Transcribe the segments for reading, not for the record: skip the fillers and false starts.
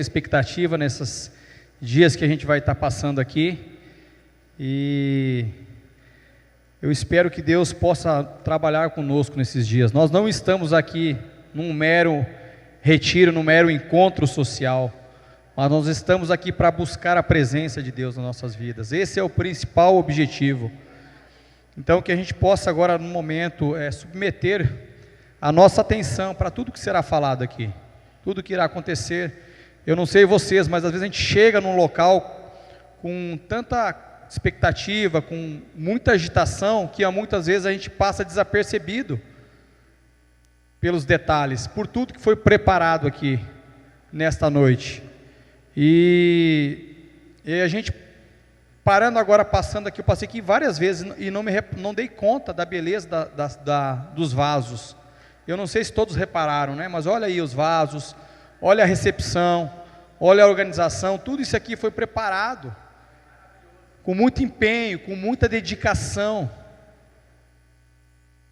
expectativa nesses dias que a gente vai estar passando aqui, e eu espero que Deus possa trabalhar conosco nesses dias. Nós não estamos aqui num mero retiro, num mero encontro social, mas nós estamos aqui para buscar a presença de Deus nas nossas vidas. Esse é o principal objetivo. Então, que a gente possa agora, no momento, submeter a nossa atenção para tudo que será falado aqui, tudo que irá acontecer. Eu não sei vocês, mas às vezes a gente chega num local com tanta expectativa, com muita agitação, que muitas vezes a gente passa desapercebido pelos detalhes, por tudo que foi preparado aqui nesta noite. E a gente parando agora, passando aqui, eu passei aqui várias vezes e não dei conta da beleza dos vasos. Eu não sei se todos repararam, né? Mas olha aí os vasos, olha a recepção, olha a organização, tudo isso aqui foi preparado com muito empenho, com muita dedicação.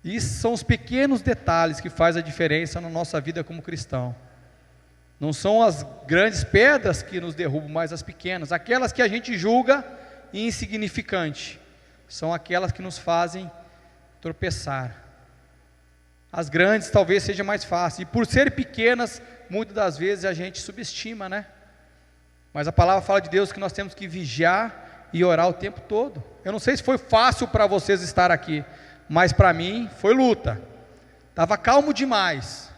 E são os pequenos detalhes que fazem a diferença na nossa vida como cristão. Não são as grandes pedras que nos derrubam, mas as pequenas, aquelas que a gente julga insignificante, são aquelas que nos fazem tropeçar. As grandes talvez seja mais fácil, e por serem pequenas, muitas das vezes a gente subestima, né? Mas a palavra fala de Deus que nós temos que vigiar e orar o tempo todo. Eu não sei se foi fácil para vocês estar aqui, mas para mim foi luta. Estava calmo demais,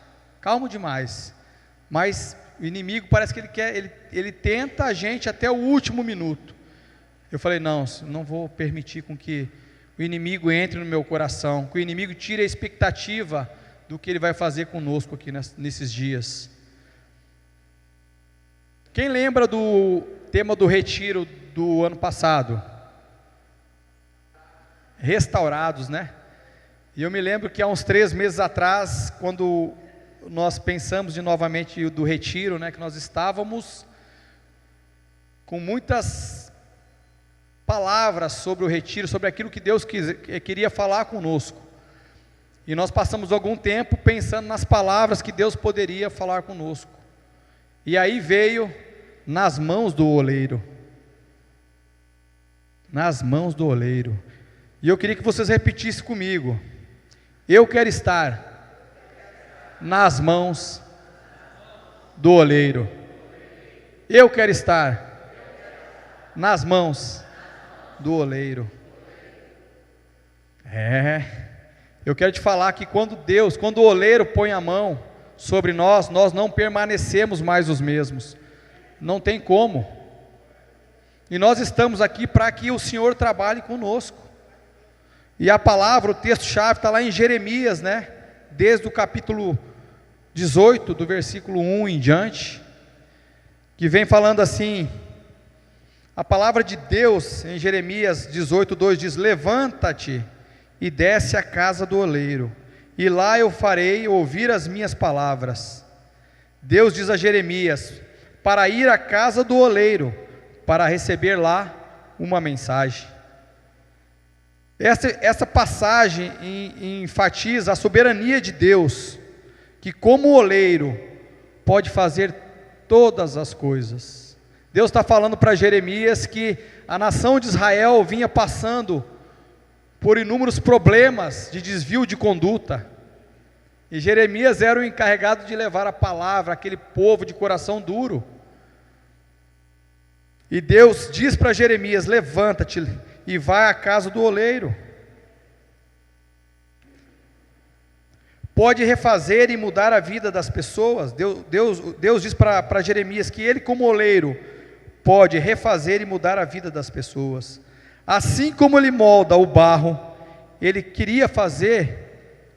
mas o inimigo parece que ele tenta a gente até o último minuto. Eu falei, não vou permitir com que o inimigo entre no meu coração, que o inimigo tire a expectativa do que ele vai fazer conosco aqui nesses dias. Quem lembra do tema do retiro do ano passado? Restaurados, né? E eu me lembro que há uns 3 meses atrás, quando nós pensamos novamente do retiro, né, que nós estávamos com muitas palavras sobre o retiro, sobre aquilo que Deus queria falar conosco. E nós passamos algum tempo pensando nas palavras que Deus poderia falar conosco. E aí veio nas mãos do oleiro. Nas mãos do oleiro. E eu queria que vocês repetissem comigo. Eu quero estar nas mãos do oleiro. Eu quero estar nas mãos do oleiro. Eu quero te falar que quando o oleiro põe a mão sobre nós não permanecemos mais os mesmos. Não tem como. E nós estamos aqui para que o Senhor trabalhe conosco. E a palavra, o texto-chave está lá em Jeremias, né? Desde o capítulo 18, do versículo 1 em diante, que vem falando assim. A palavra de Deus em Jeremias 18:2 diz: levanta-te e desce à casa do oleiro, e lá eu farei ouvir as minhas palavras. Deus diz a Jeremias para ir à casa do oleiro, para receber lá uma mensagem. Essa passagem enfatiza a soberania de Deus, que como oleiro pode fazer todas as coisas. Deus está falando para Jeremias que a nação de Israel vinha passando por inúmeros problemas de desvio de conduta, e Jeremias era o encarregado de levar a palavra àquele povo de coração duro. E Deus diz para Jeremias: levanta-te e vai à casa do oleiro. Pode refazer e mudar a vida das pessoas. Deus diz para Jeremias que ele, como oleiro, pode refazer e mudar a vida das pessoas. Assim como ele molda o barro, ele queria fazer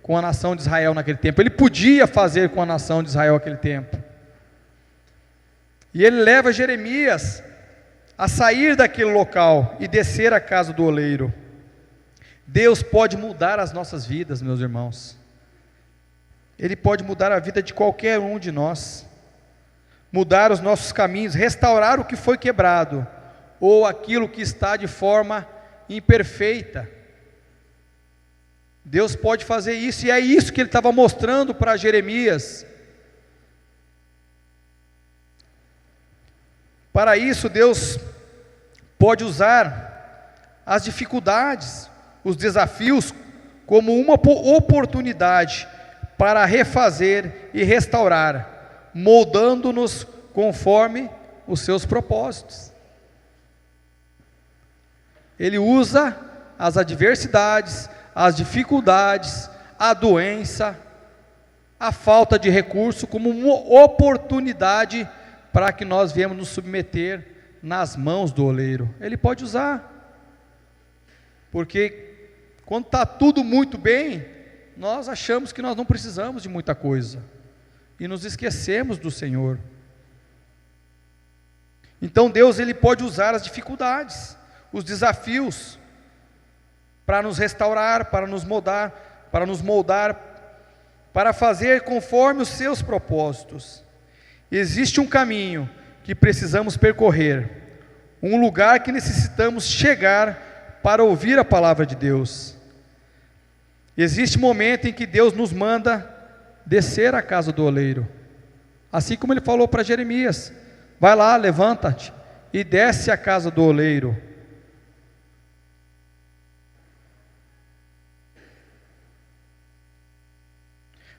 com a nação de Israel naquele tempo. Ele podia fazer com a nação de Israel naquele tempo. E ele leva Jeremias a sair daquele local e descer à casa do oleiro. Deus pode mudar as nossas vidas, meus irmãos. Ele pode mudar a vida de qualquer um de nós, mudar os nossos caminhos, restaurar o que foi quebrado, ou aquilo que está de forma imperfeita. Deus pode fazer isso, e é isso que ele estava mostrando para Jeremias. Para isso, Deus pode usar as dificuldades, os desafios, como uma oportunidade para refazer e restaurar, moldando-nos conforme os seus propósitos. Ele usa as adversidades, as dificuldades, a doença, a falta de recurso como uma oportunidade para que nós viemos nos submeter nas mãos do oleiro. Ele pode usar, porque quando está tudo muito bem, nós achamos que nós não precisamos de muita coisa, e nos esquecemos do Senhor. Então Deus, Ele pode usar as dificuldades, os desafios, para nos restaurar, para nos moldar, para fazer conforme os seus propósitos. Existe um caminho que precisamos percorrer, um lugar que necessitamos chegar para ouvir a palavra de Deus. Existe momento em que Deus nos manda descer à casa do oleiro, assim como Ele falou para Jeremias: vai lá, levanta-te e desce à casa do oleiro.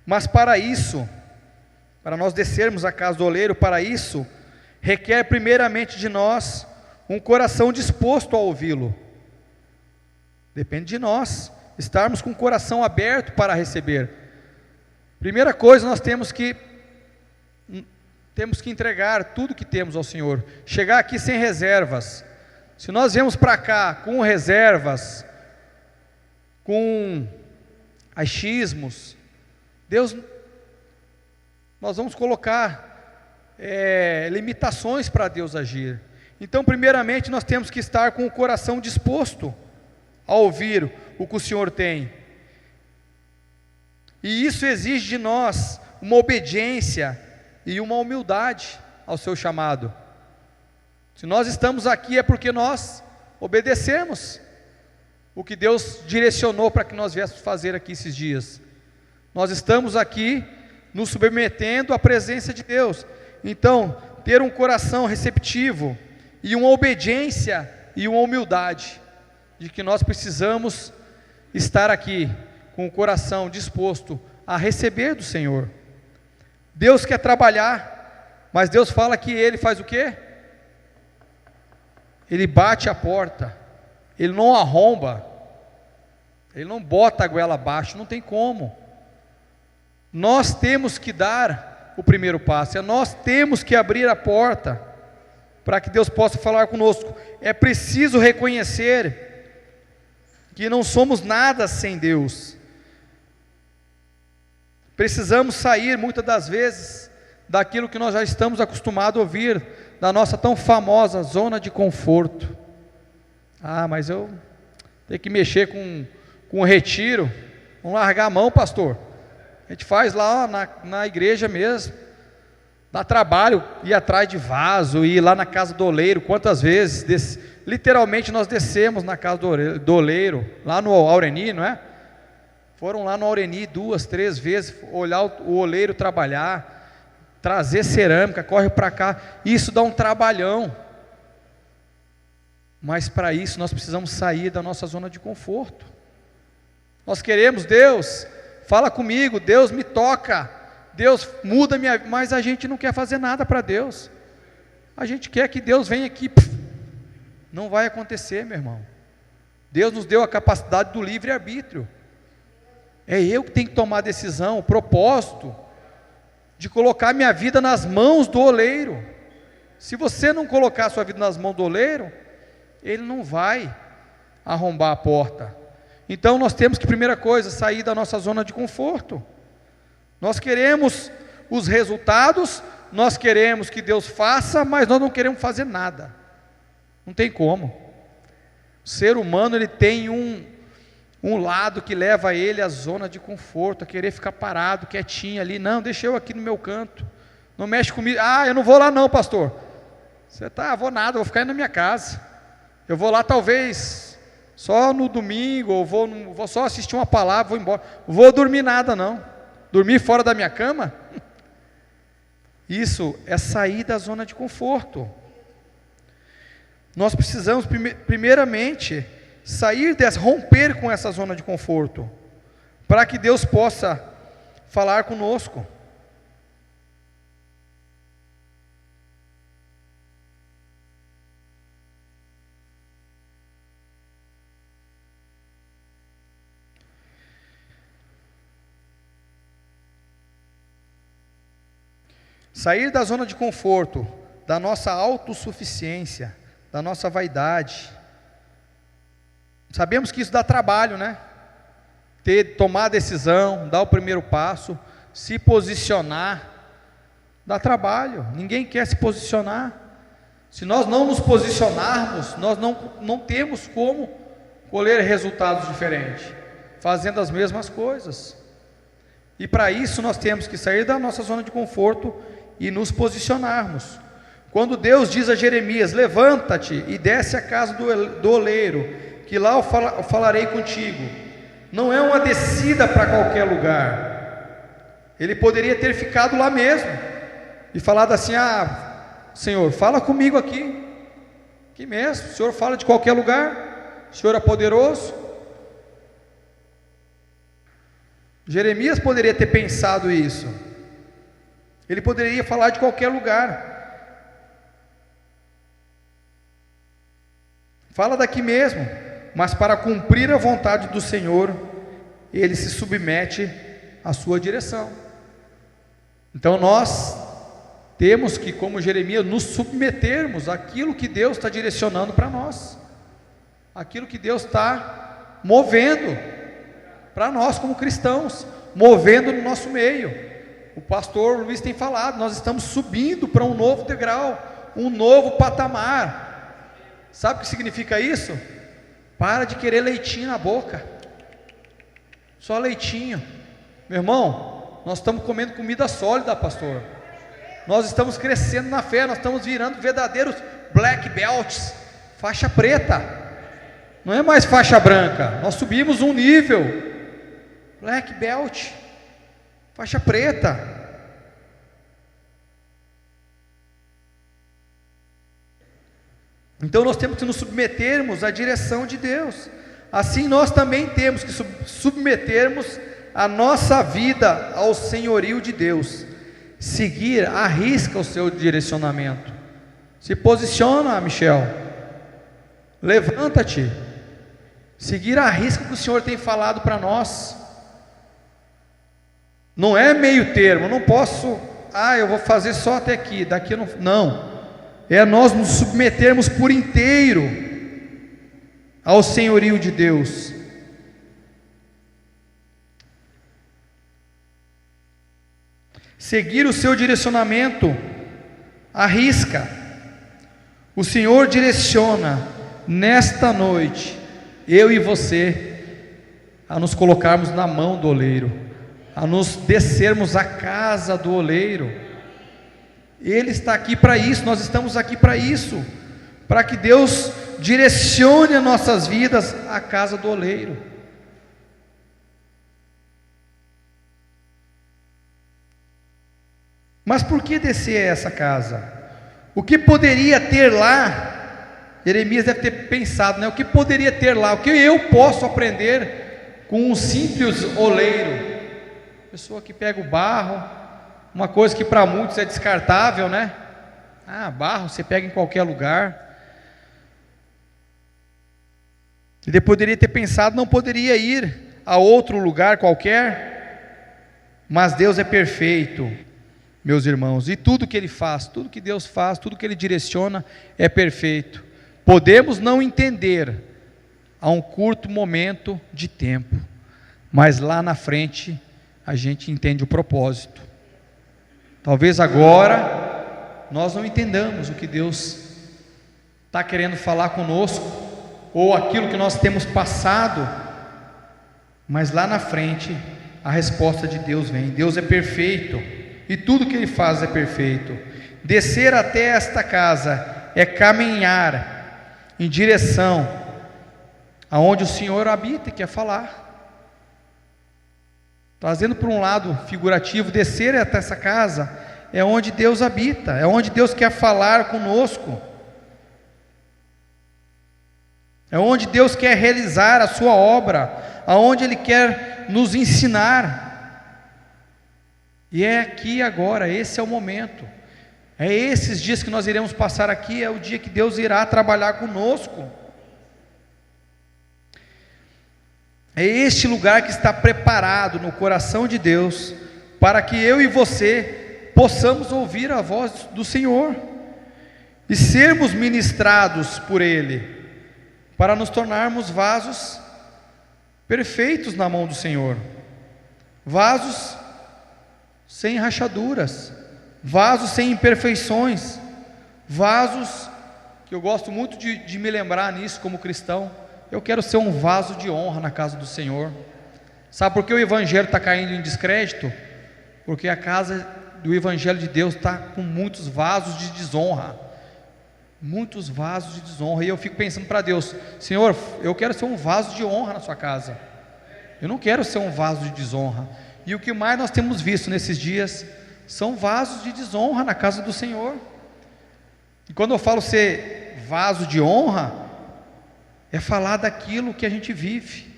Mas para isso, para nós descermos à casa do oleiro, para isso, requer primeiramente de nós um coração disposto a ouvi-lo. Depende de nós, estarmos com o coração aberto para receber. Primeira coisa, nós temos que entregar tudo que temos ao Senhor, chegar aqui sem reservas. Se nós viemos para cá com reservas, com achismos, Deus, nós vamos colocar limitações para Deus agir. Então, primeiramente, nós temos que estar com o coração disposto a ouvir o que o Senhor tem. E isso exige de nós uma obediência e uma humildade ao seu chamado. Se nós estamos aqui é porque nós obedecemos o que Deus direcionou para que nós viéssemos fazer aqui esses dias. Nós estamos aqui nos submetendo à presença de Deus. Então, ter um coração receptivo e uma obediência e uma humildade, de que nós precisamos estar aqui com o coração disposto a receber do Senhor. Deus quer trabalhar, mas Deus fala que Ele faz o quê? Ele bate a porta, Ele não arromba, Ele não bota a goela abaixo, não tem como. Nós temos que dar o primeiro passo, nós temos que abrir a porta, para que Deus possa falar conosco. É preciso reconhecer que não somos nada sem Deus. Precisamos sair muitas das vezes daquilo que nós já estamos acostumados a ouvir, da nossa tão famosa zona de conforto. Ah, mas eu tenho que mexer com o retiro, vamos largar a mão, pastor. A gente faz lá na igreja mesmo, dá trabalho ir atrás de vaso, ir lá na casa do oleiro. Quantas vezes, literalmente nós descemos na casa do oleiro, lá no Aureni, não é? Foram lá no Aureni 2, 3 vezes, olhar o oleiro trabalhar, trazer cerâmica, corre para cá. Isso dá um trabalhão, mas para isso nós precisamos sair da nossa zona de conforto. Nós queremos: Deus, fala comigo, Deus me toca, Deus muda minha vida, mas a gente não quer fazer nada para Deus. A gente quer que Deus venha aqui. Não vai acontecer, meu irmão. Deus nos deu a capacidade do livre-arbítrio. É eu que tenho que tomar a decisão, o propósito de colocar minha vida nas mãos do oleiro. Se você não colocar a sua vida nas mãos do oleiro, ele não vai arrombar a porta. Então nós temos que, primeira coisa, sair da nossa zona de conforto. Nós queremos os resultados, nós queremos que Deus faça, mas nós não queremos fazer nada. Não tem como. O ser humano, ele tem um lado que leva ele à zona de conforto, a querer ficar parado, quietinho ali. Não, deixa eu aqui no meu canto, não mexe comigo. Ah, eu não vou lá não, pastor. Você vou nada, vou ficar aí na minha casa. Eu vou lá talvez só no domingo, ou vou só assistir uma palavra, vou embora. Vou dormir nada não. Dormir fora da minha cama? Isso é sair da zona de conforto. nós precisamos primeiramente romper com essa zona de conforto, para que Deus possa falar conosco. Sair da zona de conforto, da nossa autossuficiência, da nossa vaidade. Sabemos que isso dá trabalho, né? Tomar a decisão, dar o primeiro passo, se posicionar, dá trabalho. Ninguém quer se posicionar. Se nós não nos posicionarmos, nós não temos como colher resultados diferentes, fazendo as mesmas coisas. E para isso nós temos que sair da nossa zona de conforto e nos posicionarmos. Quando Deus diz a Jeremias: levanta-te e desce à casa do oleiro, que lá eu falarei contigo. Não é uma descida para qualquer lugar. Ele poderia ter ficado lá mesmo e falado assim: Senhor, fala comigo aqui mesmo. O Senhor fala de qualquer lugar, o Senhor é poderoso. Jeremias poderia ter pensado isso. Ele poderia falar de qualquer lugar. Fala daqui mesmo. Mas para cumprir a vontade do Senhor, ele se submete à sua direção. Então nós temos que, como Jeremias, nos submetermos àquilo que Deus está direcionando para nós, aquilo que Deus está movendo para nós como cristãos, movendo no nosso meio. O pastor Luiz tem falado, nós estamos subindo para um novo degrau, um novo patamar. Sabe o que significa isso? Para de querer leitinho na boca, só leitinho. Meu irmão, nós estamos comendo comida sólida, pastor. Nós estamos crescendo na fé, nós estamos virando verdadeiros black belts, faixa preta. Não é mais faixa branca, nós subimos um nível. Black belt, faixa preta. Então nós temos que nos submetermos à direção de Deus. Assim nós também temos que submetermos a nossa vida ao senhorio de Deus. Seguir à risca o seu direcionamento. Se posiciona, Michel. Levanta-te. Seguir à risca o que o Senhor tem falado para nós. Não é meio termo, não posso, eu vou fazer só até aqui, daqui eu não. É nós nos submetermos por inteiro ao senhorio de Deus. Seguir o seu direcionamento, arrisca. O Senhor direciona nesta noite, eu e você, a nos colocarmos na mão do oleiro, a nos descermos à casa do oleiro. Ele está aqui para isso, nós estamos aqui para isso, para que Deus direcione as nossas vidas à casa do oleiro. Mas por que descer a essa casa? O que poderia ter lá? Jeremias deve ter pensado, né? O que poderia ter lá? O que eu posso aprender com um simples oleiro? Pessoa que pega o barro, uma coisa que para muitos é descartável, né? Barro você pega em qualquer lugar. Ele poderia ter pensado, não poderia ir a outro lugar qualquer, mas Deus é perfeito, meus irmãos, e tudo que Ele faz, tudo que Deus faz, tudo que Ele direciona é perfeito. Podemos não entender a um curto momento de tempo, mas lá na frente a gente entende o propósito. Talvez agora nós não entendamos o que Deus está querendo falar conosco, ou aquilo que nós temos passado, mas lá na frente a resposta de Deus vem. Deus é perfeito e tudo que Ele faz é perfeito. Descer até esta casa é caminhar em direção aonde o Senhor habita e quer falar. Trazendo para um lado figurativo, descer até essa casa é onde Deus habita, é onde Deus quer falar conosco. é onde Deus quer realizar a sua obra, aonde Ele quer nos ensinar. E é aqui agora, esse é o momento, é esses dias que nós iremos passar aqui, é o dia que Deus irá trabalhar conosco. É este lugar que está preparado no coração de Deus, para que eu e você possamos ouvir a voz do Senhor, e sermos ministrados por Ele, para nos tornarmos vasos perfeitos na mão do Senhor, vasos sem rachaduras, vasos sem imperfeições, vasos, que eu gosto muito de me lembrar nisso como cristão, eu quero ser um vaso de honra na casa do Senhor. Sabe por que o Evangelho está caindo em descrédito? Porque a casa do Evangelho de Deus está com muitos vasos de desonra, muitos vasos de desonra, e eu fico pensando para Deus: Senhor, eu quero ser um vaso de honra na sua casa, eu não quero ser um vaso de desonra. E o que mais nós temos visto nesses dias são vasos de desonra na casa do Senhor. E quando eu falo ser vaso de honra, é falar daquilo que a gente vive,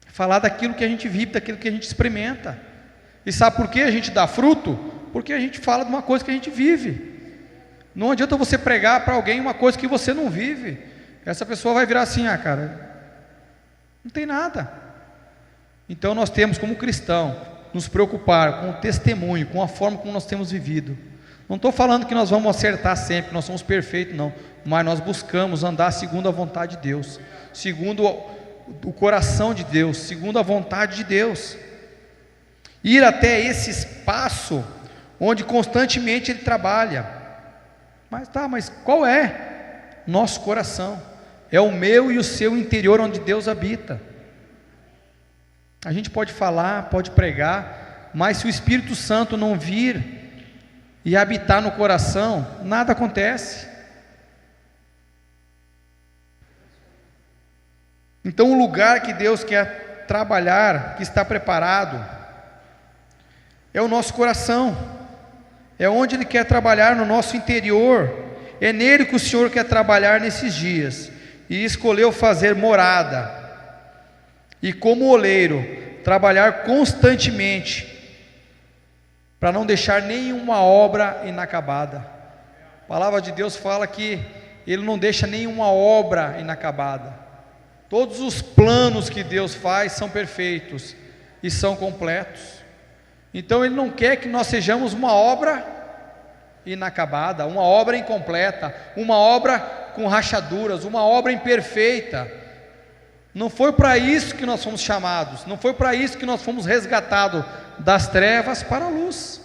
é falar daquilo que a gente vive, daquilo que a gente experimenta. E sabe por que a gente dá fruto? Porque a gente fala de uma coisa que a gente vive. Não adianta você pregar para alguém uma coisa que você não vive, essa pessoa vai virar assim: ah, cara, não tem nada. Então nós temos, como cristão, nos preocupar com o testemunho, com a forma como nós temos vivido. Não estou falando que nós vamos acertar sempre, nós somos perfeitos, não, mas nós buscamos andar segundo a vontade de Deus, segundo o coração de Deus, segundo a vontade de Deus, ir até esse espaço onde constantemente Ele trabalha. Mas qual é? Nosso coração, é o meu e o seu interior onde Deus habita. A gente pode falar, pode pregar, mas se o Espírito Santo não vir e habitar no coração, nada acontece. Então o lugar que Deus quer trabalhar, que está preparado, é o nosso coração, é onde Ele quer trabalhar no nosso interior, é nele que o Senhor quer trabalhar nesses dias, e escolheu fazer morada, e como oleiro, trabalhar constantemente, para não deixar nenhuma obra inacabada. A palavra de Deus fala que Ele não deixa nenhuma obra inacabada. Todos os planos que Deus faz são perfeitos e são completos. Então Ele não quer que nós sejamos uma obra inacabada, uma obra incompleta, uma obra com rachaduras, uma obra imperfeita. Não foi para isso que nós fomos chamados, não foi para isso que nós fomos resgatados das trevas para a luz.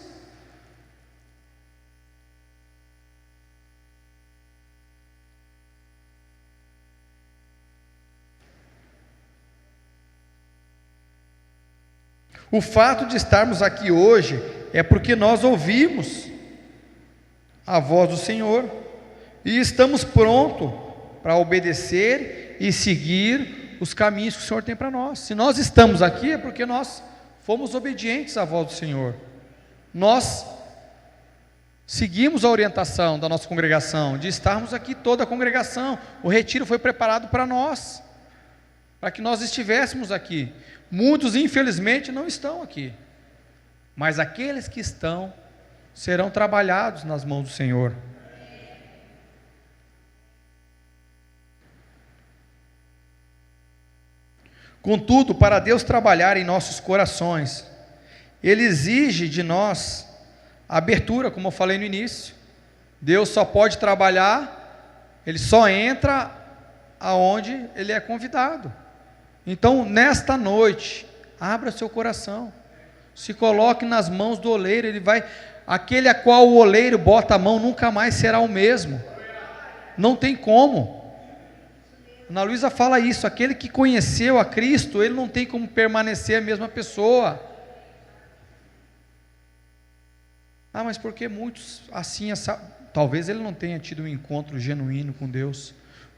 O fato de estarmos aqui hoje é porque nós ouvimos a voz do Senhor e estamos prontos para obedecer e seguir os caminhos que o Senhor tem para nós. Se nós estamos aqui é porque nós fomos obedientes à voz do Senhor, nós seguimos a orientação da nossa congregação, de estarmos aqui, toda a congregação. O retiro foi preparado para nós, para que nós estivéssemos aqui. Muitos infelizmente não estão aqui, mas aqueles que estão serão trabalhados nas mãos do Senhor. Contudo, para Deus trabalhar em nossos corações, Ele exige de nós abertura, como eu falei no início. Deus só pode trabalhar, Ele só entra aonde Ele é convidado. Então, nesta noite, abra seu coração, se coloque nas mãos do oleiro. Ele vai, aquele a qual o oleiro bota a mão, nunca mais será o mesmo, não tem como. Ana Luísa fala isso: aquele que conheceu a Cristo, ele não tem como permanecer a mesma pessoa. Ah, mas por que muitos assim, talvez ele não tenha tido um encontro genuíno com Deus.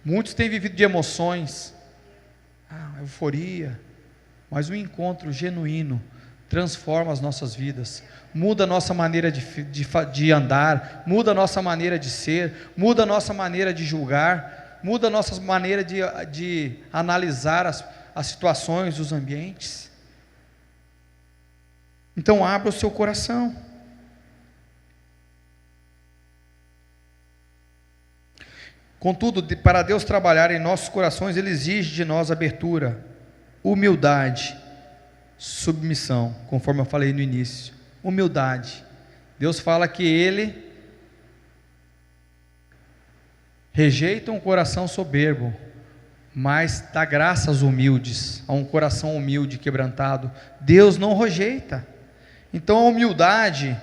Muitos têm vivido de emoções, euforia, mas o encontro genuíno transforma as nossas vidas, muda a nossa maneira de andar, muda a nossa maneira de ser, muda a nossa maneira de julgar. muda a nossa maneira de analisar as situações, os ambientes. Então abra o seu coração. Contudo, para Deus trabalhar em nossos corações, Ele exige de nós abertura, humildade, submissão, conforme eu falei no início. Humildade. Deus fala que Ele rejeita um coração soberbo, mas dá graça aos humildes, a um coração humilde, quebrantado. Deus não rejeita. Então a humildade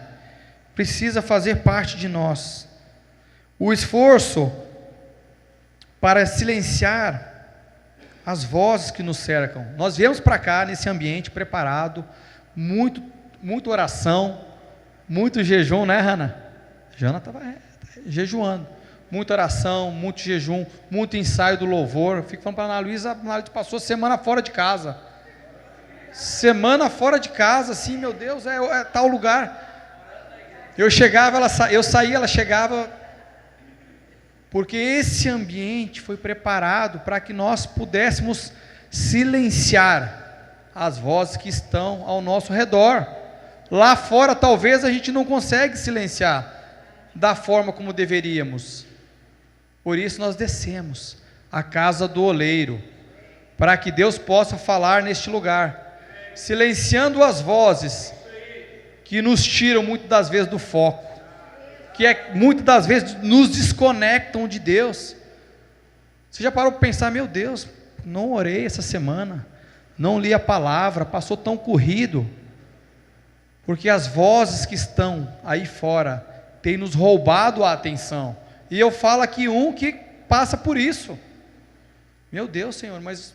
precisa fazer parte de nós. O esforço para silenciar as vozes que nos cercam. Nós viemos para cá nesse ambiente preparado, muita oração, muito jejum, né, Hannah? Jana estava jejuando. Muita oração, muito jejum, muito ensaio do louvor. Eu fico falando para a Ana Luísa passou semana fora de casa. Semana fora de casa, assim, meu Deus, é tal lugar. Eu chegava, eu saía, ela chegava, porque esse ambiente foi preparado para que nós pudéssemos silenciar as vozes que estão ao nosso redor. Lá fora talvez a gente não consegue silenciar da forma como deveríamos. Por isso nós descemos à casa do oleiro, para que Deus possa falar neste lugar, silenciando as vozes que nos tiram muitas das vezes do foco, que muitas das vezes nos desconectam de Deus. Você já parou para pensar, meu Deus, não orei essa semana, não li a palavra, passou tão corrido, porque as vozes que estão aí fora têm nos roubado a atenção. E eu falo aqui que passa por isso. Meu Deus, Senhor, mas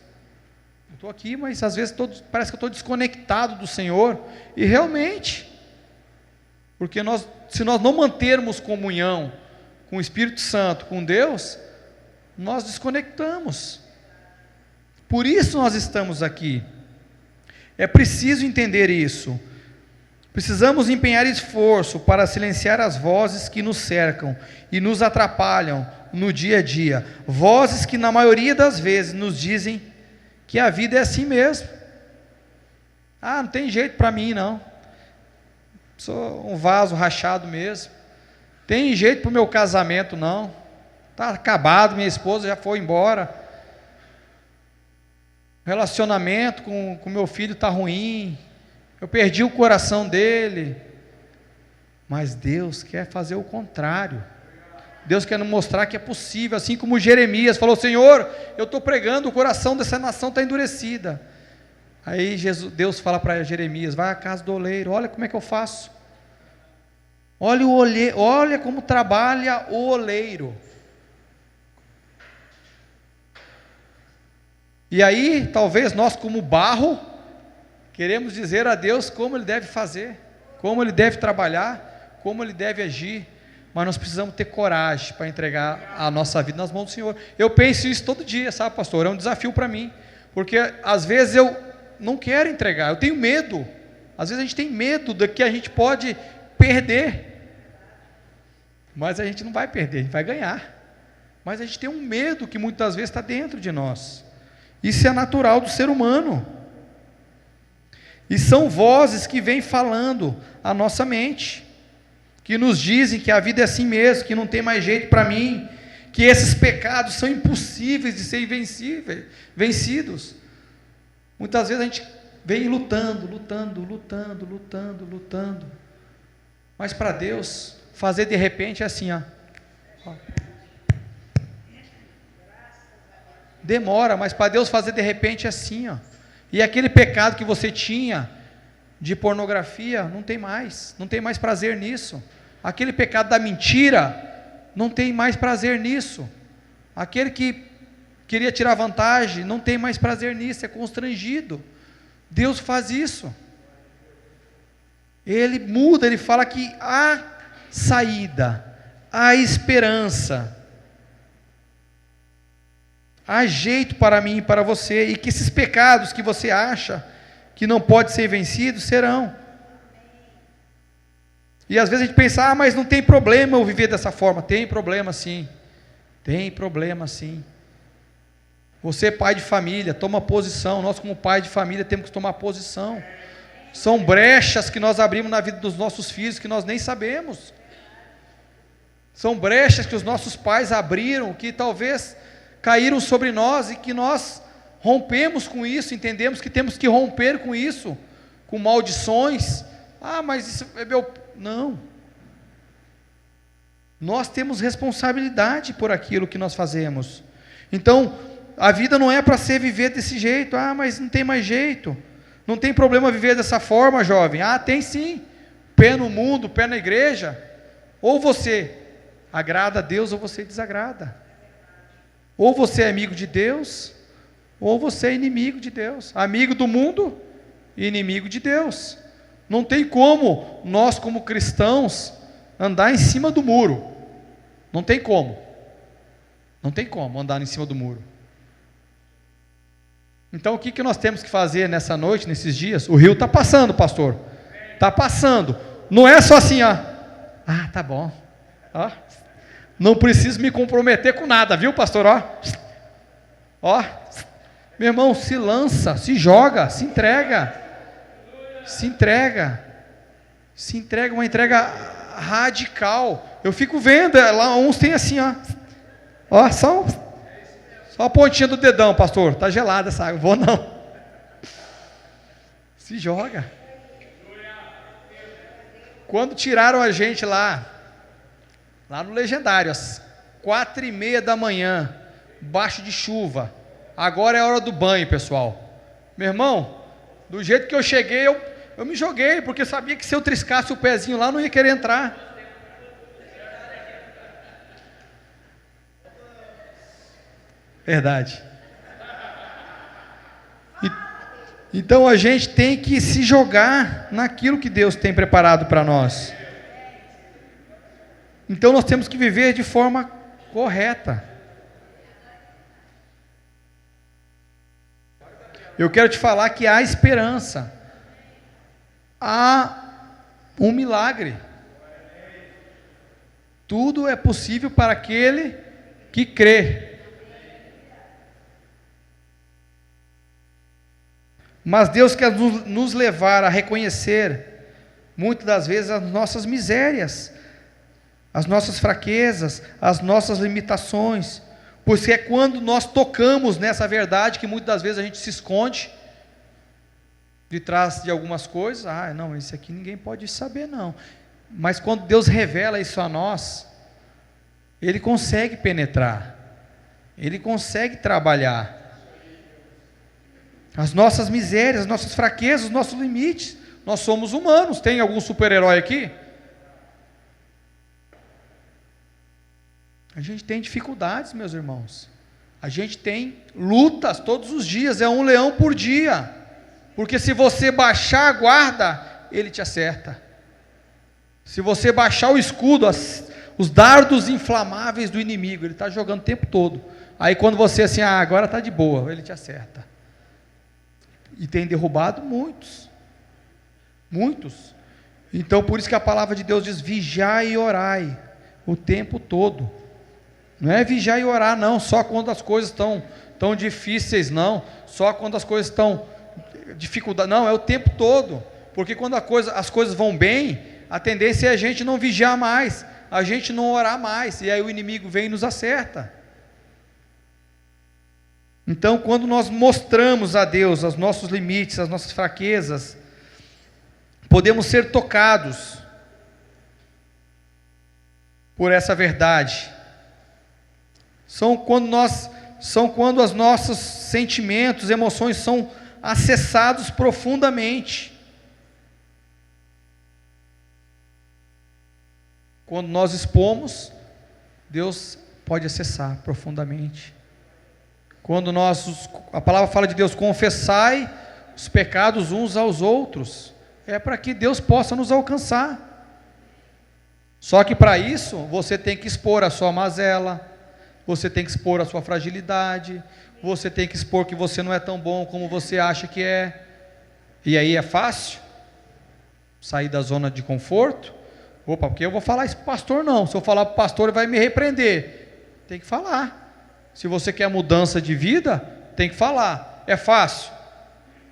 eu estou aqui, mas às vezes parece que eu estou desconectado do Senhor. E realmente, porque se nós não mantermos comunhão com o Espírito Santo, com Deus, nós desconectamos. Por isso nós estamos aqui. É preciso entender isso. Precisamos empenhar esforço para silenciar as vozes que nos cercam e nos atrapalham no dia a dia. Vozes que na maioria das vezes nos dizem que a vida é assim mesmo. Não tem jeito para mim não. Sou um vaso rachado mesmo. Tem jeito para o meu casamento não. Está acabado, minha esposa já foi embora. Relacionamento com meu filho está ruim. Eu perdi o coração dele. Mas Deus quer fazer o contrário. Deus quer nos mostrar que é possível, assim como Jeremias falou: Senhor, eu estou pregando, o coração dessa nação está endurecida. Aí Deus fala para Jeremias: vai à casa do oleiro, olha como é que eu faço. Olha como trabalha o oleiro. E aí, talvez nós como barro, queremos dizer a Deus como Ele deve fazer, como Ele deve trabalhar, como Ele deve agir, mas nós precisamos ter coragem para entregar a nossa vida nas mãos do Senhor. Eu penso isso todo dia, sabe, pastor? É um desafio para mim, porque às vezes eu não quero entregar, eu tenho medo. Às vezes a gente tem medo do que a gente pode perder, mas a gente não vai perder, a gente vai ganhar. Mas a gente tem um medo que muitas vezes está dentro de nós. Isso é natural do ser humano. E são vozes que vêm falando à nossa mente, que nos dizem que a vida é assim mesmo, que não tem mais jeito para mim, que esses pecados são impossíveis de serem vencidos. Muitas vezes a gente vem lutando, mas para Deus, fazer de repente é assim, ó. Demora, mas para Deus fazer de repente é assim, ó. E aquele pecado que você tinha de pornografia, não tem mais prazer nisso. Aquele pecado da mentira, não tem mais prazer nisso. Aquele que queria tirar vantagem, não tem mais prazer nisso, é constrangido. Deus faz isso. Ele muda, Ele fala que há saída, há esperança, há jeito para mim e para você, e que esses pecados que você acha que não pode ser vencidos, serão. E às vezes a gente pensa, mas não tem problema eu viver dessa forma. Tem problema sim, Tem problema sim. Você, pai de família, toma posição. Nós, como pai de família, temos que tomar posição. São brechas que nós abrimos na vida dos nossos filhos que nós nem sabemos. São brechas que os nossos pais abriram, que talvez caíram sobre nós e que nós rompemos com isso, entendemos que temos que romper com isso, com maldições. Mas isso é meu... Não. Nós temos responsabilidade por aquilo que nós fazemos. Então, a vida não é para ser viver desse jeito. Mas não tem mais jeito. Não tem problema viver dessa forma, jovem. Tem sim. Pé no mundo, pé na igreja. Ou você agrada a Deus ou você desagrada. Ou você é amigo de Deus, ou você é inimigo de Deus. Amigo do mundo e inimigo de Deus. Não tem como nós, como cristãos, andar em cima do muro. Não tem como. Não tem como andar em cima do muro. Então o que nós temos que fazer nessa noite, nesses dias? O rio está passando, pastor. Está passando. Não é só assim, tá bom. Não preciso me comprometer com nada, viu, pastor? Meu irmão, se lança, se joga, se entrega. Se entrega. Se entrega, uma entrega radical. Eu fico vendo, lá uns tem assim, só a pontinha do dedão, pastor. Está gelada essa água, vou não. Se joga. Quando tiraram a gente lá no Legendário, às 4:30 da manhã, baixo de chuva, agora é a hora do banho, pessoal. Meu irmão, do jeito que eu cheguei, eu me joguei, porque eu sabia que se eu triscasse o pezinho lá, não ia querer entrar. Verdade. Então a gente tem que se jogar naquilo que Deus tem preparado para nós. Então nós temos que viver de forma correta. Eu quero te falar que há esperança. Há um milagre. Tudo é possível para aquele que crê. Mas Deus quer nos levar a reconhecer, muitas das vezes, as nossas misérias, as nossas fraquezas, as nossas limitações, pois é quando nós tocamos nessa verdade que muitas das vezes a gente se esconde de trás de algumas coisas. Não, isso aqui ninguém pode saber não. Mas quando Deus revela isso a nós, Ele consegue penetrar, Ele consegue trabalhar as nossas misérias, as nossas fraquezas, os nossos limites. Nós somos humanos. Tem algum super-herói aqui? A gente tem dificuldades, meus irmãos. A gente tem lutas todos os dias. É um leão por dia. Porque se você baixar a guarda, ele te acerta. Se você baixar o escudo, os dardos inflamáveis do inimigo, ele está jogando o tempo todo. Aí quando você assim, agora está de boa, ele te acerta. E tem derrubado muitos. Então por isso que a palavra de Deus diz: vigiai e orai o tempo todo. Não é vigiar e orar não, só quando as coisas estão tão difíceis não, só quando as coisas estão dificuldade, não, é o tempo todo. Porque quando as coisas vão bem, a tendência é a gente não vigiar mais, a gente não orar mais, e aí o inimigo vem e nos acerta. Então, quando nós mostramos a Deus os nossos limites, as nossas fraquezas, podemos ser tocados por essa verdade. São quando os nossos sentimentos, emoções são acessados profundamente. Quando nós expomos, Deus pode acessar profundamente. Quando a palavra fala de Deus, confessai os pecados uns aos outros, é para que Deus possa nos alcançar. Só que para isso, você tem que expor a sua mazela, você tem que expor a sua fragilidade, você tem que expor que você não é tão bom como você acha que é. E aí é fácil sair da zona de conforto? Porque eu vou falar isso para o pastor não, se eu falar para o pastor ele vai me repreender. Tem que falar. Se você quer mudança de vida, tem que falar. É fácil?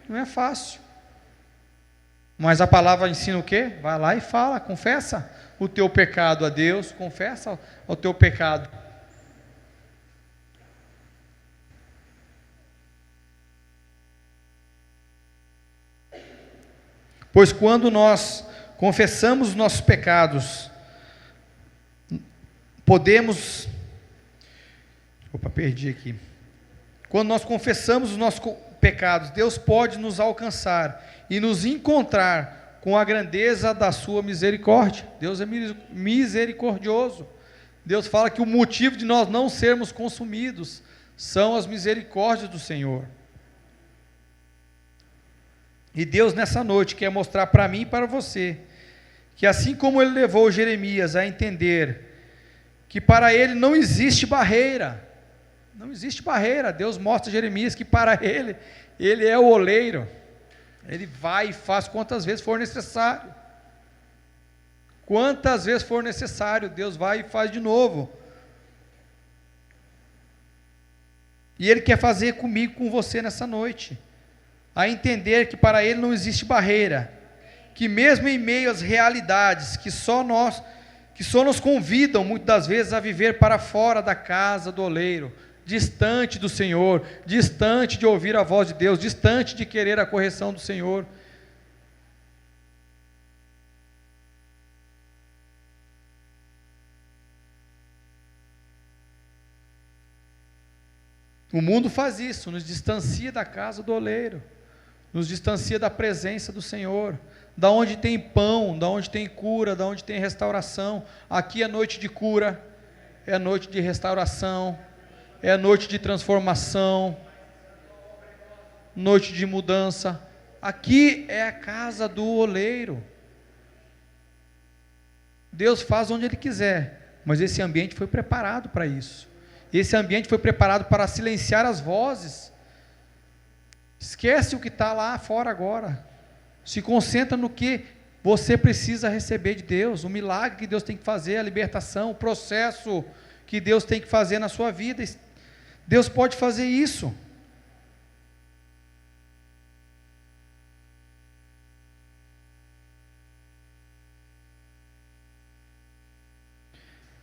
Não é fácil. Mas a palavra ensina o quê? Vai lá e fala, confessa o teu pecado a Deus, confessa o teu pecado. Pois quando nós confessamos os nossos pecados, podemos... perdi aqui. Quando nós confessamos os nossos pecados, Deus pode nos alcançar e nos encontrar com a grandeza da sua misericórdia. Deus é misericordioso. Deus fala que o motivo de nós não sermos consumidos são as misericórdias do Senhor. E Deus nessa noite quer mostrar para mim e para você, que assim como Ele levou Jeremias a entender que para ele não existe barreira, não existe barreira. Deus mostra a Jeremias que para ele é o oleiro, ele vai e faz quantas vezes for necessário, quantas vezes for necessário, Deus vai e faz de novo, e Ele quer fazer comigo, com você nessa noite, a entender que para Ele não existe barreira, que mesmo em meio às realidades que só nos convidam muitas das vezes a viver para fora da casa do oleiro, distante do Senhor, distante de ouvir a voz de Deus, distante de querer a correção do Senhor. O mundo faz isso, nos distancia da casa do oleiro, nos distancia da presença do Senhor, da onde tem pão, da onde tem cura, da onde tem restauração. Aqui é noite de cura, é noite de restauração, é noite de transformação, noite de mudança. Aqui é a casa do oleiro. Deus faz onde Ele quiser, mas esse ambiente foi preparado para isso. Esse ambiente foi preparado para silenciar as vozes. Esquece o que está lá fora agora. Se concentra no que você precisa receber de Deus, o milagre que Deus tem que fazer, a libertação, o processo que Deus tem que fazer na sua vida. Deus pode fazer isso.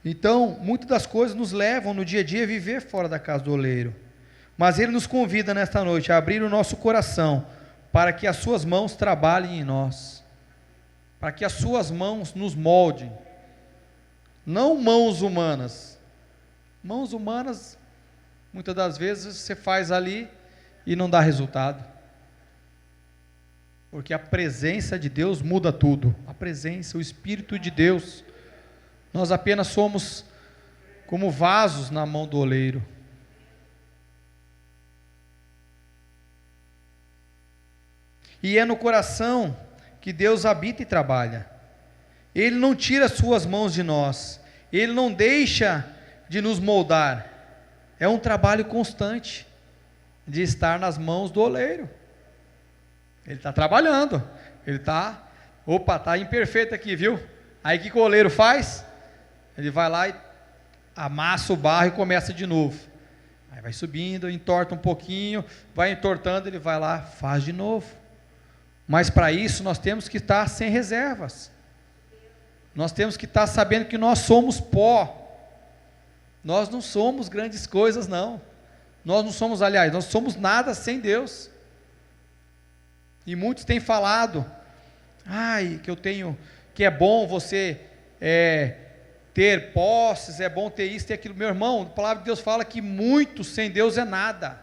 Então, muitas das coisas nos levam no dia a dia a viver fora da casa do oleiro, mas Ele nos convida nesta noite a abrir o nosso coração para que as suas mãos trabalhem em nós, para que as suas mãos nos moldem, não mãos humanas. Mãos humanas, muitas das vezes você faz ali e não dá resultado, porque a presença de Deus muda tudo. A presença, o Espírito de Deus. Nós apenas somos como vasos na mão do oleiro. E é no coração que Deus habita e trabalha. Ele não tira as suas mãos de nós, Ele não deixa de nos moldar. É um trabalho constante de estar nas mãos do oleiro. Ele está trabalhando, ele está, está imperfeito aqui, viu? Aí o que o oleiro faz? Ele vai lá e amassa o barro e começa de novo. Aí vai subindo, entorta um pouquinho, vai entortando, ele vai lá, faz de novo. Mas para isso nós temos que estar sem reservas. Nós temos que estar sabendo que nós somos pó. Nós não somos grandes coisas, não. Nós não somos, aliás, nós somos nada sem Deus. E muitos têm falado, que é bom você ter posses, é bom ter isso, ter aquilo. Meu irmão, a palavra de Deus fala que muito sem Deus é nada.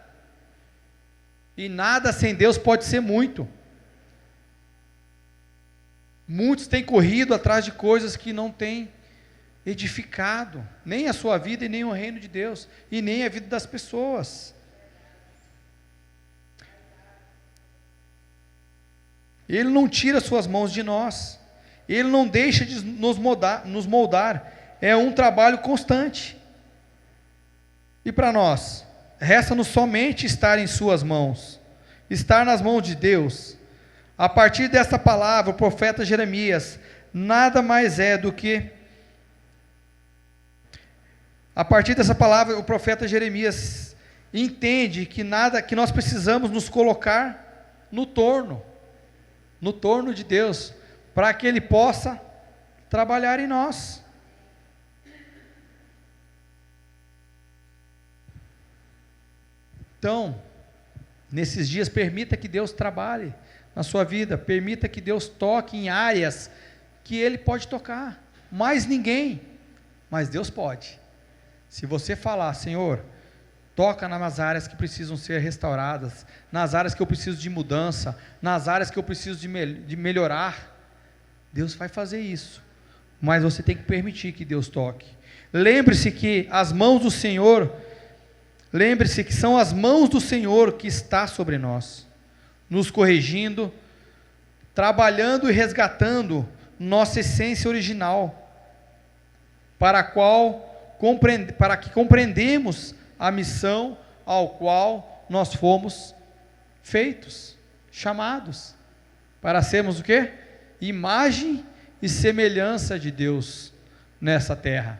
E nada sem Deus pode ser muito. Muitos têm corrido atrás de coisas que não têm edificado, nem a sua vida e nem o reino de Deus, e nem a vida das pessoas. Ele não tira suas mãos de nós, Ele não deixa de nos moldar, é um trabalho constante. E para nós, resta-nos somente estar em suas mãos, estar nas mãos de Deus. A partir desta palavra, o profeta Jeremias nada mais é do que A partir dessa palavra, o profeta Jeremias entende que nós precisamos nos colocar no torno de Deus, para que Ele possa trabalhar em nós. Então, nesses dias, permita que Deus trabalhe na sua vida, permita que Deus toque em áreas que Ele pode tocar, mais ninguém, mas Deus pode. Se você falar, Senhor, toca nas áreas que precisam ser restauradas, nas áreas que eu preciso de mudança, nas áreas que eu preciso de melhorar, Deus vai fazer isso, mas você tem que permitir que Deus toque. Lembre-se que as mãos do Senhor, lembre-se que são as mãos do Senhor que está sobre nós, nos corrigindo, trabalhando e resgatando nossa essência original, para que compreendemos a missão ao qual nós fomos feitos, chamados, para sermos o quê? Imagem e semelhança de Deus nessa terra,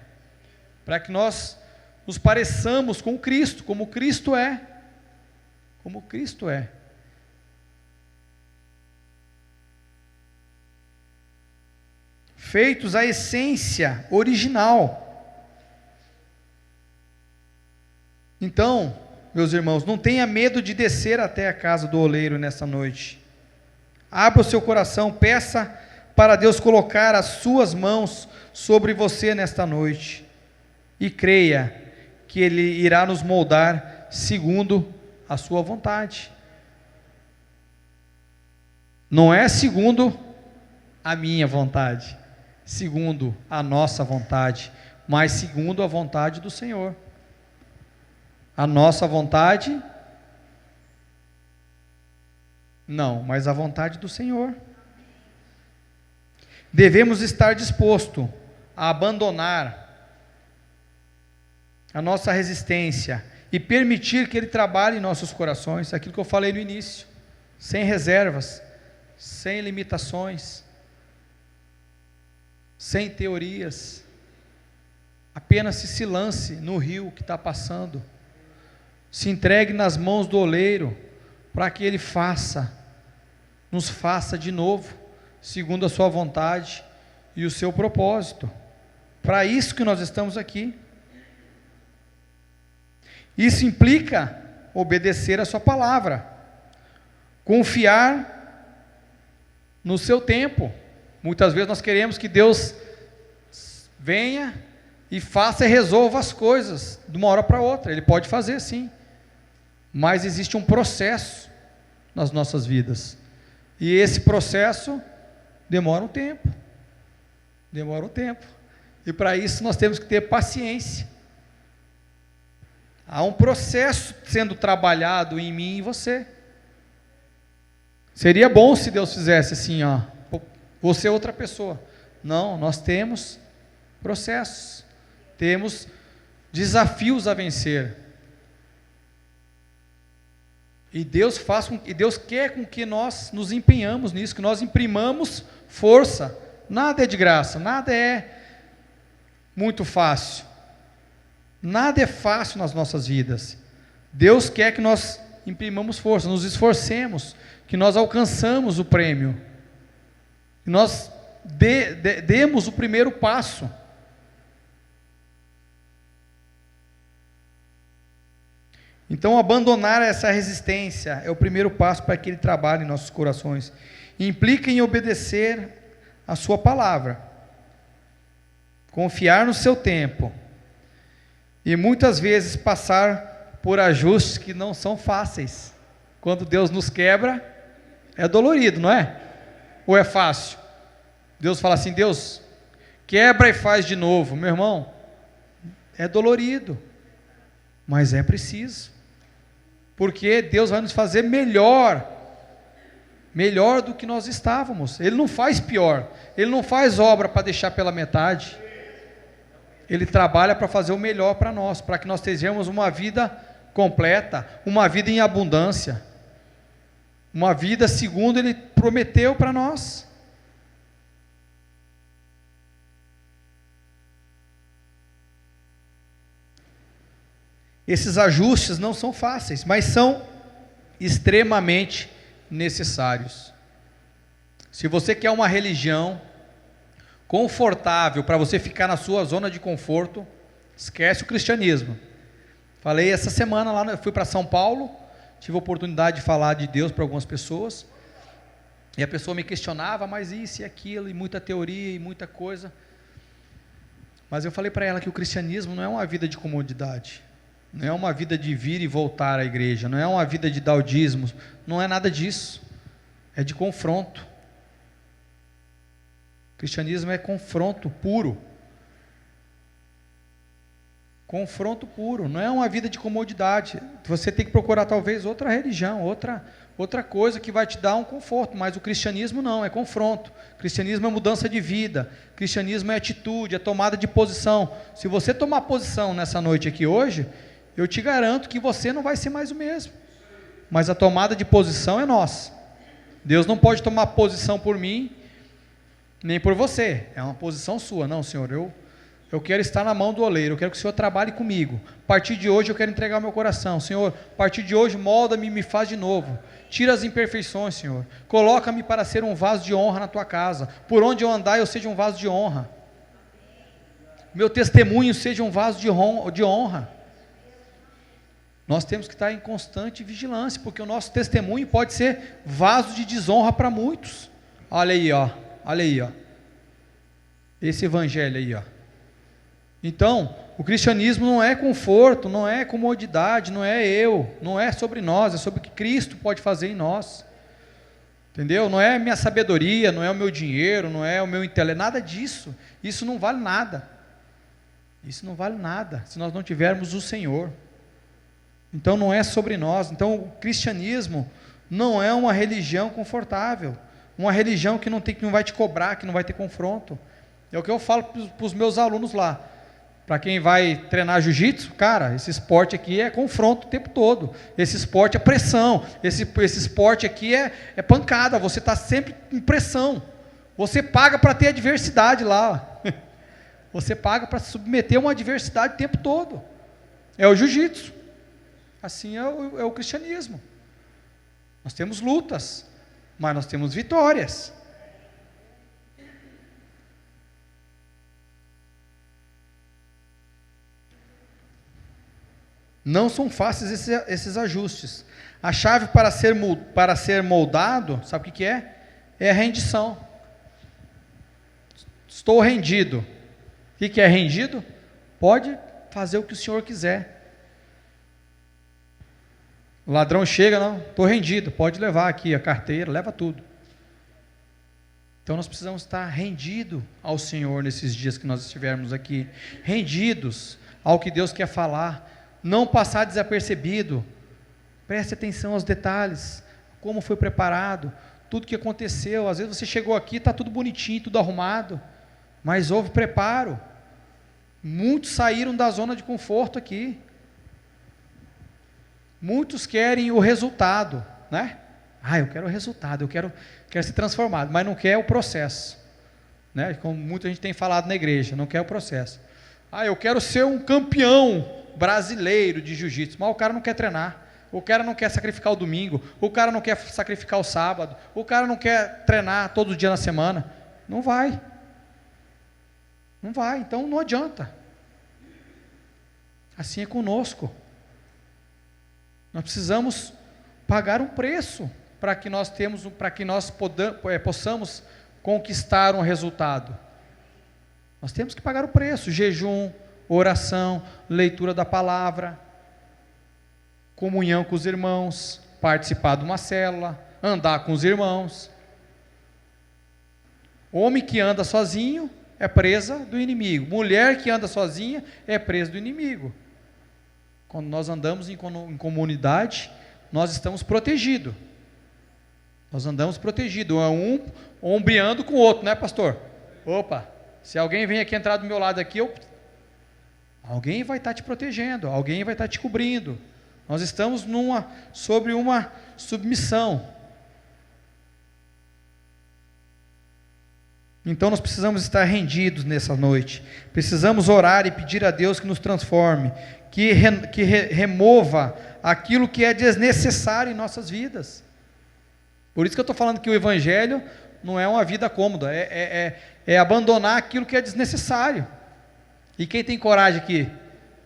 para que nós nos pareçamos com Cristo, como Cristo é, feitos à essência original. Então, meus irmãos, não tenha medo de descer até a casa do oleiro nessa noite. Abra o seu coração, peça para Deus colocar as suas mãos sobre você nesta noite. E creia que Ele irá nos moldar segundo a sua vontade. Não é segundo a minha vontade, segundo a nossa vontade, mas segundo a vontade do Senhor. A nossa vontade, não, mas a vontade do Senhor. Devemos estar disposto a abandonar a nossa resistência e permitir que Ele trabalhe em nossos corações, aquilo que eu falei no início, sem reservas, sem limitações, sem teorias, apenas se lance no rio que está passando, se entregue nas mãos do oleiro, para que Ele nos faça de novo, segundo a sua vontade e o seu propósito. Para isso que nós estamos aqui. Isso implica obedecer a sua palavra, confiar no seu tempo. Muitas vezes nós queremos que Deus venha e faça e resolva as coisas de uma hora para outra. Ele pode fazer sim, mas existe um processo nas nossas vidas, e esse processo demora um tempo, e para isso nós temos que ter paciência. Há um processo sendo trabalhado em mim e em você. Seria bom se Deus fizesse assim, você é outra pessoa. Não, nós temos processos, temos desafios a vencer. E Deus quer com que nós nos empenhamos nisso, que nós imprimamos força. Nada é de graça, nada é muito fácil. Nada é fácil nas nossas vidas. Deus quer que nós imprimamos força, nos esforcemos, que nós alcançamos o prêmio, que nós demos o primeiro passo. Então, abandonar essa resistência é o primeiro passo para que Ele trabalhe em nossos corações. Implica em obedecer a sua palavra, confiar no seu tempo, e muitas vezes passar por ajustes que não são fáceis. Quando Deus nos quebra, é dolorido, não é? Ou é fácil? Deus fala assim, Deus, quebra e faz de novo. Meu irmão, é dolorido, mas é preciso, porque Deus vai nos fazer melhor do que nós estávamos. Ele não faz pior, Ele não faz obra para deixar pela metade. Ele trabalha para fazer o melhor para nós, para que nós tenhamos uma vida completa, uma vida em abundância, uma vida segundo Ele prometeu para nós. Esses ajustes não são fáceis, mas são extremamente necessários. Se você quer uma religião confortável para você ficar na sua zona de conforto, esquece o cristianismo. Falei essa semana lá, fui para São Paulo, tive a oportunidade de falar de Deus para algumas pessoas, e a pessoa me questionava, mas isso e aquilo, e muita teoria, e muita coisa, mas eu falei para ela que o cristianismo não é uma vida de comodidade, não é uma vida de vir e voltar à igreja, não é uma vida de dar o dízimo, não é nada disso, é de confronto. O cristianismo é confronto puro, não é uma vida de comodidade. Você tem que procurar talvez outra religião, outra coisa que vai te dar um conforto, mas o cristianismo não, é confronto. O cristianismo é mudança de vida, o cristianismo é atitude, é tomada de posição. Se você tomar posição nessa noite aqui hoje, eu te garanto que você não vai ser mais o mesmo, mas a tomada de posição é nossa. Deus não pode tomar posição por mim, nem por você, é uma posição sua. Não, Senhor, eu quero estar na mão do oleiro, eu quero que o Senhor trabalhe comigo. A partir de hoje eu quero entregar o meu coração. Senhor, a partir de hoje molda-me e me faz de novo. Tira as imperfeições, Senhor. Coloca-me para ser um vaso de honra na tua casa. Por onde eu andar eu seja um vaso de honra. Meu testemunho seja um vaso de honra. Nós temos que estar em constante vigilância, porque o nosso testemunho pode ser vaso de desonra para muitos. Olha aí, ó. Olha aí, ó. Esse evangelho aí, ó. Então, o cristianismo não é conforto, não é comodidade, não é sobre nós, é sobre o que Cristo pode fazer em nós. Entendeu? Não é minha sabedoria, não é o meu dinheiro, não é o meu intelecto, nada disso. Isso não vale nada. Isso não vale nada se nós não tivermos o Senhor. Então não é sobre nós. Então o cristianismo não é uma religião confortável, uma religião que não vai te cobrar, que não vai ter confronto. É o que eu falo para os meus alunos lá. Para quem vai treinar jiu-jitsu, cara, esse esporte aqui é confronto o tempo todo. Esse esporte é pressão. Esse esporte aqui é pancada. Você está sempre em pressão. Você paga para ter adversidade lá. Você paga para submeter uma adversidade o tempo todo. É o jiu-jitsu. Assim é o cristianismo. Nós temos lutas, mas nós temos vitórias. Não são fáceis esses ajustes. A chave para ser moldado, sabe o que é? É a rendição. Estou rendido. O que é rendido? Pode fazer o que o Senhor quiser. O ladrão chega, não, estou rendido, pode levar aqui a carteira, leva tudo. Então nós precisamos estar rendidos ao Senhor nesses dias que nós estivermos aqui, rendidos ao que Deus quer falar, não passar desapercebido. Preste atenção aos detalhes, como foi preparado, tudo que aconteceu. Às vezes você chegou aqui, está tudo bonitinho, tudo arrumado, mas houve preparo. Muitos saíram da zona de conforto aqui. Muitos querem o resultado, né? Eu quero o resultado, eu quero ser transformado, mas não quer o processo, né? Como muita gente tem falado na igreja, não quer o processo. Eu quero ser um campeão brasileiro de jiu-jitsu, mas o cara não quer treinar, o cara não quer sacrificar o domingo, o cara não quer sacrificar o sábado, o cara não quer treinar todo dia na semana. Não vai, então não adianta. Assim é conosco. Nós precisamos pagar um preço para que nós possamos conquistar um resultado. Nós temos que pagar o preço: jejum, oração, leitura da palavra, comunhão com os irmãos, participar de uma célula, andar com os irmãos. Homem que anda sozinho é presa do inimigo. Mulher que anda sozinha é presa do inimigo. Quando nós andamos em comunidade, nós estamos protegidos. Nós andamos protegidos, um ombreando com o outro, né, pastor? Opa, se alguém vem aqui entrar do meu lado aqui, alguém vai estar te protegendo, alguém vai estar te cobrindo. Nós estamos sobre uma submissão. Então nós precisamos estar rendidos nessa noite, precisamos orar e pedir a Deus que nos transforme, que remova aquilo que é desnecessário em nossas vidas. Por isso que eu estou falando que o Evangelho não é uma vida cômoda, é abandonar aquilo que é desnecessário. E quem tem coragem aqui?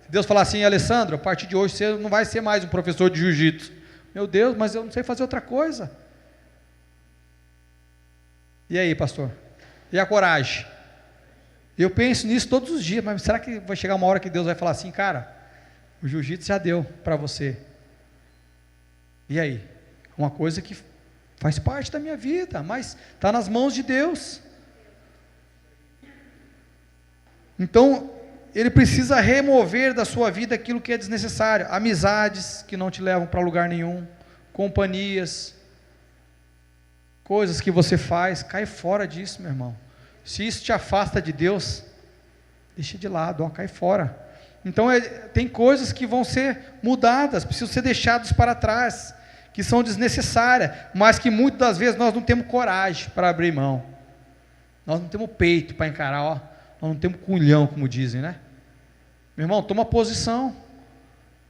Se Deus falar assim: Alessandro, a partir de hoje você não vai ser mais um professor de jiu-jitsu. Meu Deus, mas eu não sei fazer outra coisa. E aí, pastor? E a coragem? Eu penso nisso todos os dias, mas será que vai chegar uma hora que Deus vai falar assim: cara, o jiu-jitsu já deu para você. E aí? Uma coisa que faz parte da minha vida, mas está nas mãos de Deus. Então, Ele precisa remover da sua vida aquilo que é desnecessário, amizades que não te levam para lugar nenhum, companhias, coisas que você faz, cai fora disso, meu irmão. Se isso te afasta de Deus, deixa de lado, ó, cai fora. Então, tem coisas que vão ser mudadas, precisam ser deixadas para trás, que são desnecessárias, mas que muitas das vezes nós não temos coragem para abrir mão, nós não temos peito para encarar, ó, nós não temos culhão, como dizem, né? Meu irmão, toma posição,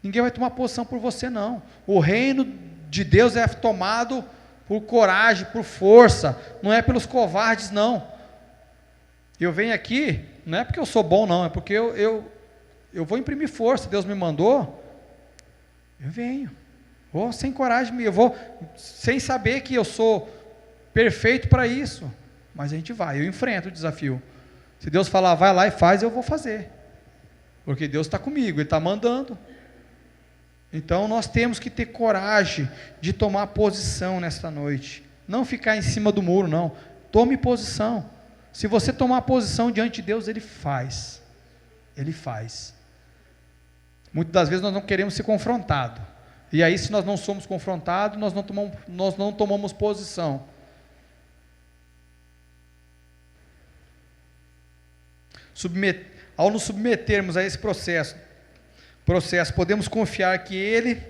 ninguém vai tomar posição por você não, o reino de Deus é tomado por coragem, por força, não é pelos covardes não. Eu venho aqui, não é porque eu sou bom não, é porque eu vou imprimir força, Deus me mandou, eu venho. Vou sem coragem, eu vou sem saber que eu sou perfeito para isso, mas a gente vai, eu enfrento o desafio. Se Deus falar, vai lá e faz, eu vou fazer, porque Deus está comigo, Ele está mandando. Então nós temos que ter coragem de tomar posição nesta noite, não ficar em cima do muro não, tome posição. Se você tomar posição diante de Deus, Ele faz, Ele faz. Muitas das vezes nós não queremos ser confrontados, e aí se nós não somos confrontados, nós não tomamos posição. Ao nos submetermos a esse processo, podemos confiar que Ele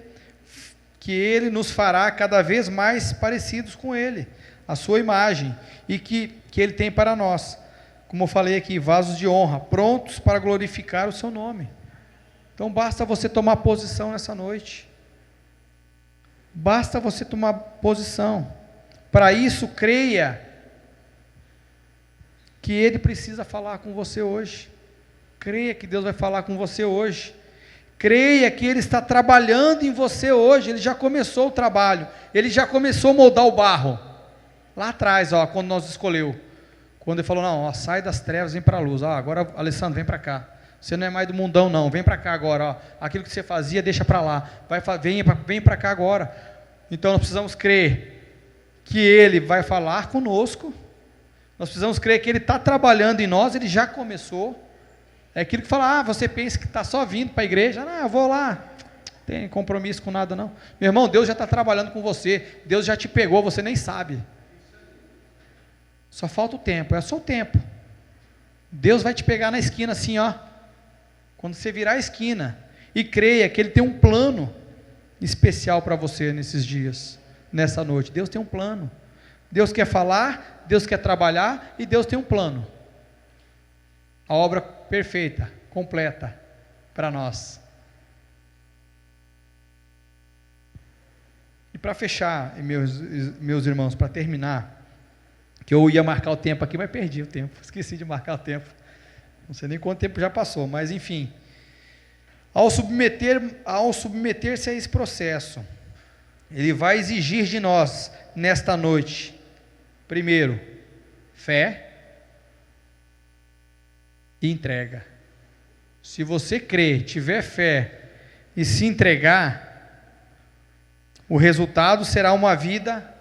nos fará cada vez mais parecidos com Ele, a sua imagem, e que Ele tem para nós, como eu falei aqui, vasos de honra, prontos para glorificar o seu nome. Então basta você tomar posição nessa noite, basta você tomar posição. Para isso, creia que Ele precisa falar com você hoje, creia que Deus vai falar com você hoje, creia que Ele está trabalhando em você hoje, Ele já começou o trabalho, Ele já começou a moldar o barro, lá atrás, ó, quando nós escolheu, quando Ele falou, não, ó, sai das trevas, vem para a luz, ó, agora Alessandro, vem para cá, você não é mais do mundão não, vem para cá agora, ó, aquilo que você fazia, deixa para lá, vem para cá agora. Então nós precisamos crer que Ele vai falar conosco, nós precisamos crer que Ele está trabalhando em nós, Ele já começou. É aquilo que fala, você pensa que está só vindo para a igreja, não, eu vou lá, não tem compromisso com nada não. Meu irmão, Deus já está trabalhando com você, Deus já te pegou, você nem sabe, só falta o tempo, é só o tempo. Deus vai te pegar na esquina assim, ó, quando você virar a esquina, e creia que Ele tem um plano especial para você nesses dias, nessa noite. Deus tem um plano, Deus quer falar, Deus quer trabalhar, e Deus tem um plano, a obra perfeita, completa para nós. E para fechar, meus irmãos, para terminar, que eu ia marcar o tempo aqui, mas perdi o tempo, esqueci de marcar o tempo, não sei nem quanto tempo já passou, mas enfim, ao submeter-se a esse processo, Ele vai exigir de nós, nesta noite, primeiro, fé e entrega. Se você crer, tiver fé e se entregar, o resultado será uma vida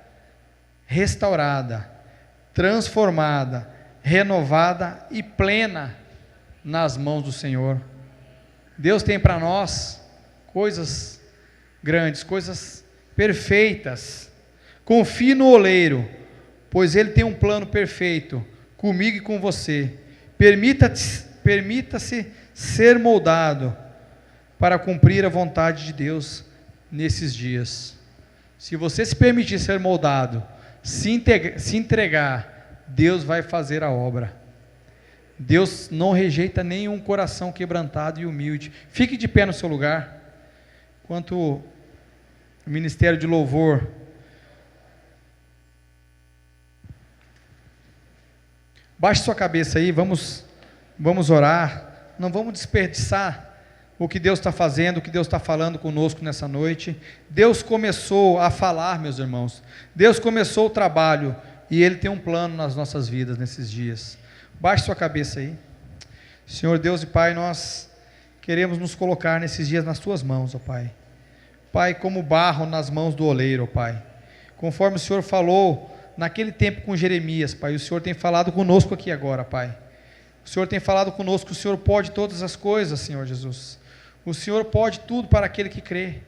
restaurada, transformada, renovada e plena nas mãos do Senhor. Deus tem para nós coisas grandes, coisas perfeitas. Confie no oleiro, pois Ele tem um plano perfeito comigo e com você. Permita-se ser moldado para cumprir a vontade de Deus nesses dias. Se você se permitir ser moldado, se entregar, Deus vai fazer a obra. Deus não rejeita nenhum coração quebrantado e humilde. Fique de pé no seu lugar, enquanto o ministério de louvor baixe sua cabeça aí, vamos orar. Não vamos desperdiçar o que Deus está fazendo, o que Deus está falando conosco nessa noite. Deus começou a falar, meus irmãos. Deus começou o trabalho e Ele tem um plano nas nossas vidas nesses dias. Baixe sua cabeça aí. Senhor Deus e Pai, nós queremos nos colocar nesses dias nas Tuas mãos, ó Pai. Pai, como barro nas mãos do oleiro, ó Pai. Conforme o Senhor falou naquele tempo com Jeremias, Pai, o Senhor tem falado conosco aqui agora, Pai. O Senhor tem falado conosco, o Senhor pode todas as coisas, Senhor Jesus. O Senhor pode tudo para aquele que crê.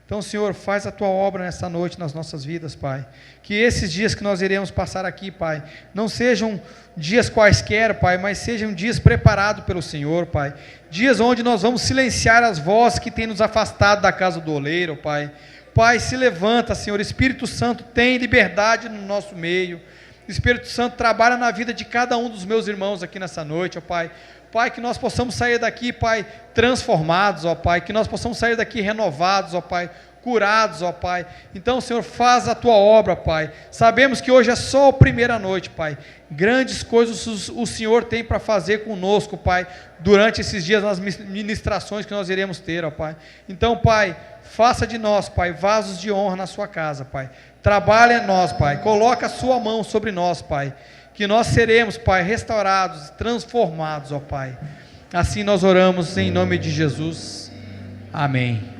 Então, Senhor, faz a Tua obra nessa noite nas nossas vidas, Pai. Que esses dias que nós iremos passar aqui, Pai, não sejam dias quaisquer, Pai, mas sejam dias preparados pelo Senhor, Pai. Dias onde nós vamos silenciar as vozes que têm nos afastado da casa do oleiro, Pai. Pai, se levanta, Senhor. Espírito Santo, tem liberdade no nosso meio. Espírito Santo, trabalha na vida de cada um dos meus irmãos aqui nessa noite, ó Pai. Pai, que nós possamos sair daqui, Pai, transformados, ó Pai, que nós possamos sair daqui renovados, ó Pai, curados, ó Pai. Então, Senhor, faz a Tua obra, Pai. Sabemos que hoje é só a primeira noite, Pai. Grandes coisas o Senhor tem para fazer conosco, Pai, durante esses dias nas ministrações que nós iremos ter, ó Pai. Então, Pai, faça de nós, Pai, vasos de honra na Sua casa, Pai. Trabalhe em nós, Pai. Coloca a Sua mão sobre nós, Pai. Que nós seremos, Pai, restaurados, transformados, ó Pai. Assim nós oramos em nome de Jesus. Amém.